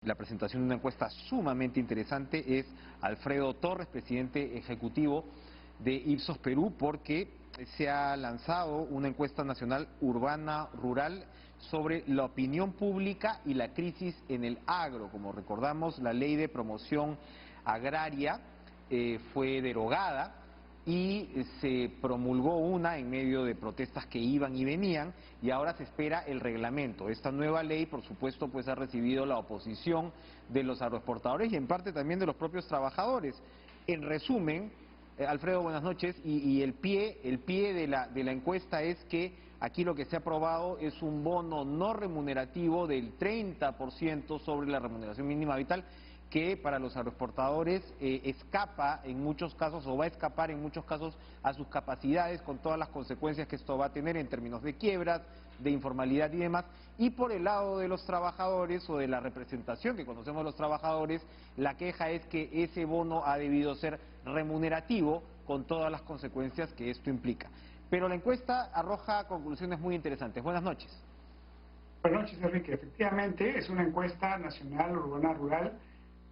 La presentación de una encuesta sumamente interesante es Alfredo Torres, presidente ejecutivo de Ipsos Perú, porque se ha lanzado una encuesta nacional urbana-rural sobre la opinión pública y la crisis en el agro. Como recordamos, la ley de promoción agraria fue derogada y se promulgó una en medio de protestas que iban y venían, y ahora se espera el reglamento. Esta nueva ley, por supuesto, pues ha recibido la oposición de los agroexportadores y en parte también de los propios trabajadores. En resumen, Alfredo, buenas noches, y el pie de la encuesta es que aquí lo que se ha aprobado es un bono no remunerativo del 30% sobre la remuneración mínima vital, que para los agroexportadores escapa en muchos casos, o va a escapar en muchos casos, a sus capacidades, con todas las consecuencias que esto va a tener en términos de quiebras, de informalidad y demás. Y por el lado de los trabajadores, o de la representación que conocemos de los trabajadores, la queja es que ese bono ha debido ser remunerativo, con todas las consecuencias que esto implica. Pero la encuesta arroja conclusiones muy interesantes. Buenas noches. Buenas noches, Enrique. Efectivamente, es una encuesta nacional urbana-rural.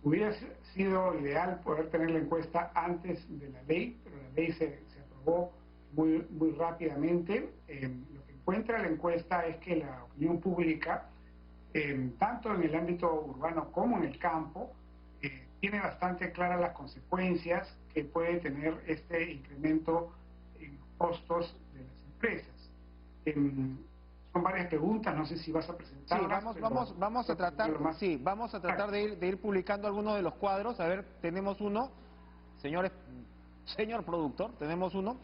Hubiera sido ideal poder tener la encuesta antes de la ley, pero la ley se aprobó muy rápidamente. Lo que encuentra la encuesta es que la opinión pública, tanto en el ámbito urbano como en el campo, tiene bastante claras las consecuencias que puede tener este incremento en costos de las empresas. Son varias preguntas, no sé si vas a presentarlas. Sí, vamos a tratar de ir publicando algunos de los cuadros. A ver, tenemos uno, señor productor, tenemos uno.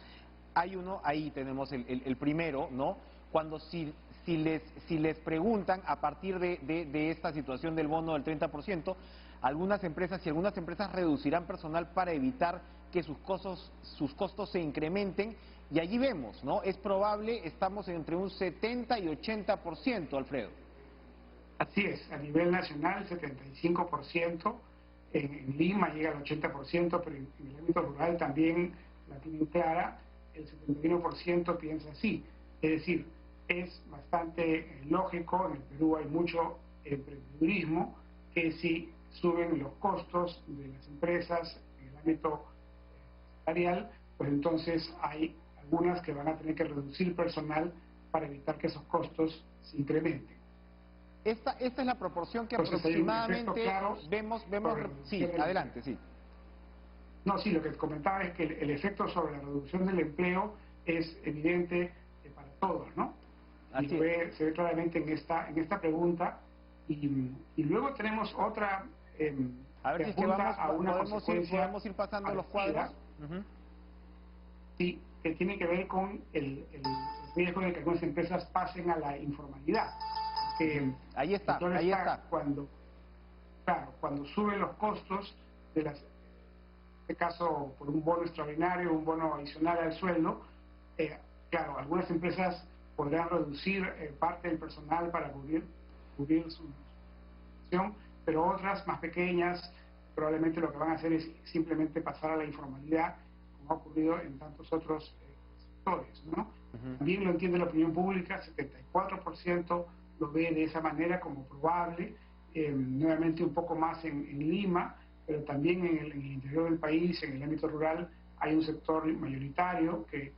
Hay uno, ahí tenemos el primero, ¿no? Cuando si les preguntan a partir de esta situación del bono del 30%, algunas empresas reducirán personal para evitar que sus costos se incrementen, y allí vemos, ¿no? Es probable, estamos entre un 70 y 80%, Alfredo. Así es, a nivel nacional 75%, en Lima llega al 80%, pero en el ámbito rural también la tienen clara, el 71% piensa así. Es decir, es bastante lógico, en el Perú hay mucho emprendedurismo, que si suben los costos de las empresas en el ámbito salarial, pues entonces hay algunas que van a tener que reducir personal para evitar que esos costos se incrementen. Esta es la proporción que Entonces, aproximadamente claro vemos. Sí, adelante, sí. No, sí, lo que comentaba es que el efecto sobre la reducción del empleo es evidente para todos, ¿no? Y se ve claramente en esta pregunta. Y luego tenemos otra a ver, que apunta a una consecuencia podemos ir pasando los cuadros. Sí, que tiene que ver con el riesgo de que algunas empresas pasen a la informalidad. Ahí está. Cuando suben los costos de en este caso por un bono extraordinario, un bono adicional al sueldo, claro, algunas empresas podrán reducir parte del personal para cubrir su situación, pero otras más pequeñas probablemente lo que van a hacer es simplemente pasar a la informalidad, como ha ocurrido en tantos otros sectores, ¿no? También lo entiende la opinión pública, 74% lo ve de esa manera como probable, nuevamente un poco más en Lima, pero también en el interior del país, en el ámbito rural, hay un sector mayoritario que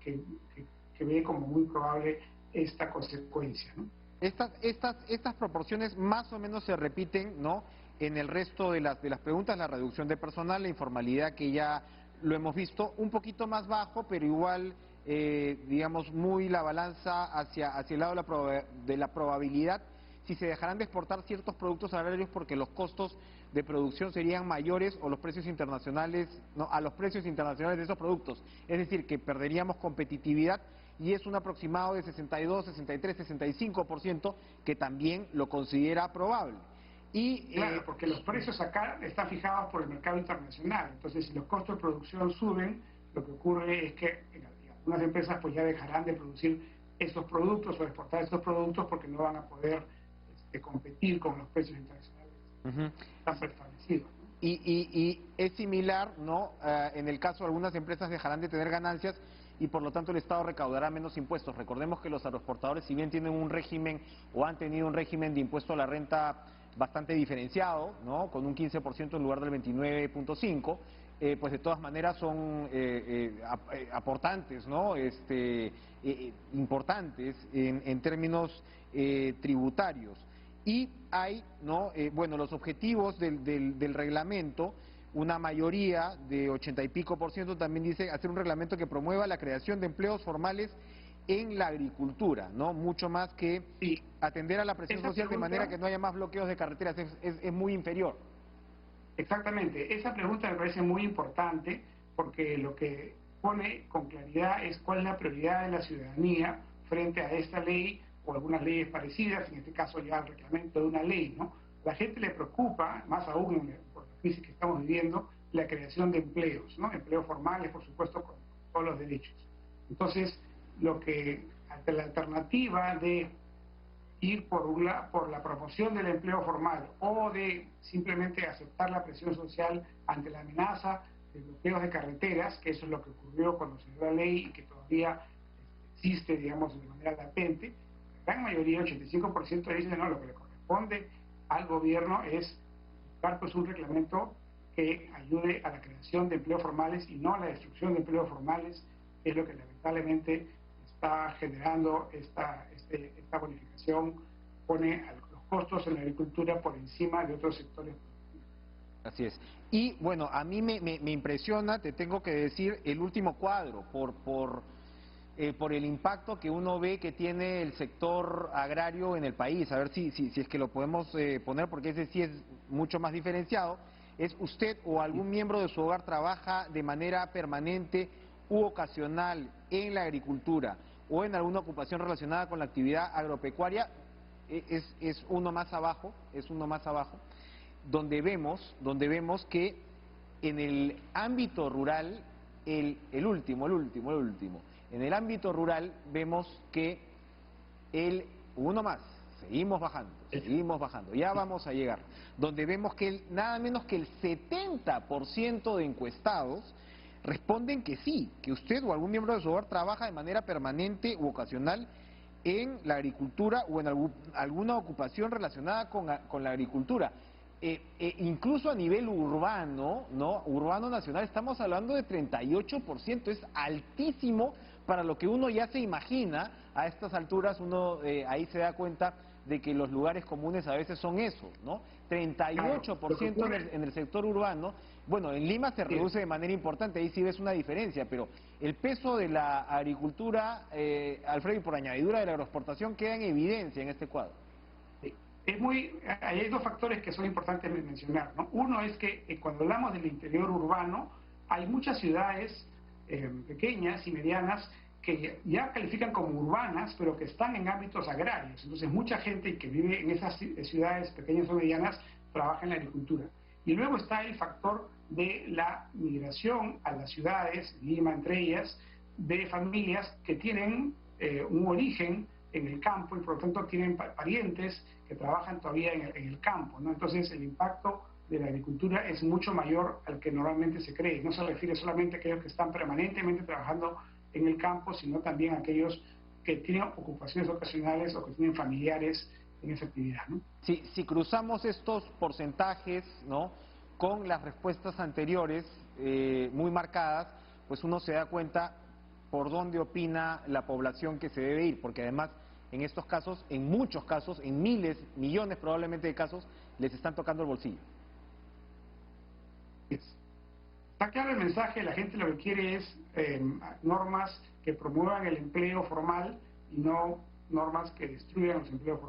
ve como muy probable esta consecuencia, ¿no? Estas proporciones más o menos se repiten, ¿no?, en el resto de las preguntas: la reducción de personal, la informalidad, que ya lo hemos visto, un poquito más bajo, pero igual, digamos, muy la balanza hacia el lado de la probabilidad, si se dejarán de exportar ciertos productos agrarios porque los costos de producción serían mayores, o los precios internacionales, no, a los precios internacionales de esos productos. Es decir, que perderíamos competitividad, y es un aproximado de 62, 63, 65%, que también lo considera probable. Claro, porque los precios acá están fijados por el mercado internacional. Entonces, si los costos de producción suben, lo que ocurre es que algunas empresas pues ya dejarán de producir esos productos o exportar esos productos porque no van a poder competir con los precios internacionales tan preestablecidos, ¿no? Y es similar, ¿no? En el caso de algunas empresas dejarán de tener ganancias y por lo tanto el Estado recaudará menos impuestos. Recordemos que los agroexportadores, si bien tienen un régimen o han tenido un régimen de impuesto a la renta bastante diferenciado, ¿no? Con un 15% en lugar del 29.5%, pues de todas maneras son aportantes, ¿no? Importantes en términos tributarios. Y hay, ¿no? Bueno, los objetivos del reglamento, una mayoría de 80 y pico por ciento también dice hacer un reglamento que promueva la creación de empleos formales en la agricultura, ¿no? Mucho más que Sí. atender a la presión Esa social de manera pregunta, que no haya más bloqueos de carreteras, es muy inferior. exactamente, esa pregunta me parece muy importante porque lo que pone con claridad es cuál es la prioridad de la ciudadanía frente a esta ley o algunas leyes parecidas, en este caso ya el reglamento de una ley, ¿no? A la gente le preocupa, más aún por la crisis que estamos viviendo, la creación de empleos, ¿no? Empleos formales, por supuesto, con todos los derechos. Entonces, ante la alternativa de ir por la promoción del empleo formal o de simplemente aceptar la presión social ante la amenaza de bloqueos de carreteras, que eso es lo que ocurrió cuando se dio la ley y que todavía existe, digamos, de manera latente, la gran mayoría, 85%, dicen, no, lo que le corresponde al gobierno es buscar pues un reglamento que ayude a la creación de empleos formales y no a la destrucción de empleos formales, que es lo que lamentablemente está generando esta bonificación, pone los costos en la agricultura por encima de otros sectores. Así es. Y bueno, a mí me impresiona, te tengo que decir, el último cuadro, por el impacto que uno ve que tiene el sector agrario en el país. A ver si es que lo podemos poner, porque ese sí es mucho más diferenciado. ¿Es usted o algún miembro de su hogar trabaja de manera permanente u ocasional en la agricultura o en alguna ocupación relacionada con la actividad agropecuaria? Es uno más abajo, donde vemos que en el ámbito rural, el último, en el ámbito rural vemos que uno más, seguimos bajando, ya vamos a llegar, donde vemos que nada menos que el 70% de encuestados responden que sí, que usted o algún miembro de su hogar trabaja de manera permanente u ocasional en la agricultura o en alguna ocupación relacionada con la agricultura. Incluso a nivel urbano, ¿no? Urbano nacional, estamos hablando de 38%, es altísimo para lo que uno ya se imagina. A estas alturas uno ahí se da cuenta de que los lugares comunes a veces son eso, ¿no? 38% en el sector urbano. Bueno, en Lima se reduce de manera importante, ahí sí ves una diferencia, pero el peso de la agricultura, Alfredo, y por añadidura de la agroexportación, queda en evidencia en este cuadro. Hay dos factores que son importantes mencionar, ¿no? Uno es que cuando hablamos del interior urbano, hay muchas ciudades pequeñas y medianas que ya califican como urbanas, pero que están en ámbitos agrarios. Entonces, mucha gente que vive en esas ciudades pequeñas o medianas trabaja en la agricultura. Y luego está el factor de la migración a las ciudades, Lima entre ellas, de familias que tienen un origen en el campo y por lo tanto tienen parientes que trabajan todavía en el campo, ¿no? Entonces el impacto de la agricultura es mucho mayor al que normalmente se cree. No se refiere solamente a aquellos que están permanentemente trabajando en el campo, sino también a aquellos que tienen ocupaciones ocasionales o que tienen familiares en esa actividad, ¿no? Si cruzamos estos porcentajes, ¿no?, con las respuestas anteriores muy marcadas, pues uno se da cuenta por dónde opina la población que se debe ir, porque además en estos casos, en muchos casos, en miles, millones probablemente de casos, les están tocando el bolsillo. Está claro el mensaje, la gente lo que quiere es normas que promuevan el empleo formal y no normas que destruyan los empleos formales.